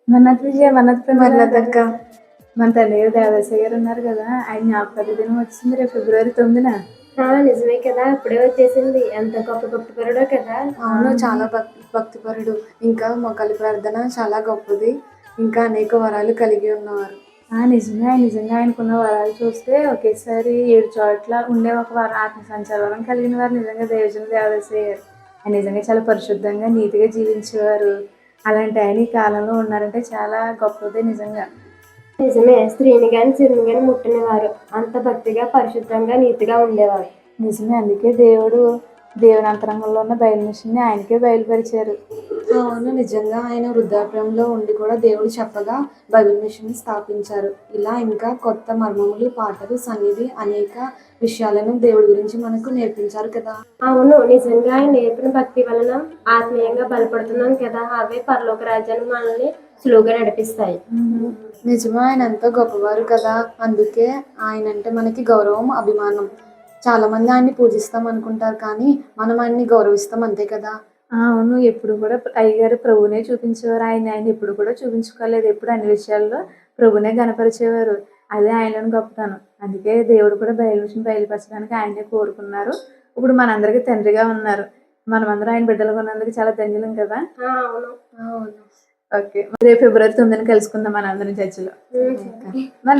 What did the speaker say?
మన్నత్ విజయ మర్నాథక్క. మన తండ్రి గారు దేవదాసయ్య గారు ఉన్నారు కదా, ఆయన జ్ఞాపక దినం వచ్చింది రేపు ఫిబ్రవరి 9న. నిజమే కదా, అప్పుడే వచ్చేసింది. ఎంత గొప్ప భక్తిపరుడో కదా. అవును, చాలా భక్తిపరుడు. ఇంకా మొక్కలి ప్రార్థన చాలా గొప్పది. ఇంకా అనేక వరాలు కలిగి ఉన్నవారు. నిజంగా ఆయనకున్న వరాలు చూస్తే ఒకేసారి 7 చోట్ల ఉండే ఒక ఆత్మ సంచారం కలిగిన వారు నిజంగా దేవజన దేవదాసయ్య గారు. ఆయన నిజంగా చాలా పరిశుద్ధంగా నీతిగా జీవించేవారు. అలాంటి ఆయన ఈ కాలంలో ఉన్నారంటే చాలా గొప్పదే నిజంగా. నిజమే, స్త్రీని గాని సిరిని గాని ముట్టినవారు. అంత భక్తిగా పరిశుద్ధంగా నీతిగా ఉండేవారు. నిజమే, అందుకే దేవుని అంతరంగంలో ఉన్న బయలు మిషన్ని ఆయనకే బయలుపరిచారు. అవును, నిజంగా ఆయన వృద్ధాప్యంలో ఉండి కూడా దేవుడు చెప్పగా బైబిల్ మిషన్ స్థాపించారు. ఇలా ఇంకా కొత్త మర్మములు, పాటలు, సన్నిధి అనేక విషయాలను దేవుడి గురించి మనకు నేర్పించారు కదా. అవును, నిజంగా ఆయన నేర్పిన భక్తి వలన ఆత్మీయంగా బలపడుతున్నాం కదా. అవే పరలోక రాజ్యాన్ని మనల్ని సులువుగా నడిపిస్తాయి. నిజమే, ఆయన ఎంతో గొప్పవారు కదా. అందుకే ఆయన అంటే మనకి గౌరవం, అభిమానం. చాలా మంది ఆయన్ని పూజిస్తాం అనుకుంటారు, కానీ మనం ఆయన్ని గౌరవిస్తాం, అంతే కదా. అవును, ఎప్పుడు కూడా అయ్యగారు ప్రభునే చూపించేవారు. ఆయన ఎప్పుడు కూడా చూపించుకోలేదు. ఎప్పుడు అన్ని విషయాల్లో ప్రభునే గణపరిచేవారు. అదే ఆయనలోని గొప్పతనం. అందుకే దేవుడు కూడా బయలు విషయం బయలుపరచడానికి ఆయనే కోరుకున్నారు. ఇప్పుడు మనందరికీ తండ్రిగా ఉన్నారు. మనమందరం ఆయన బిడ్డలుగా ఉన్నందుకు చాలా ధన్యులం కదా. అవును. ఓకే, రేపు ఫిబ్రవరి 9న కలుసుకుందాం మనందరం చర్చిలో. మరి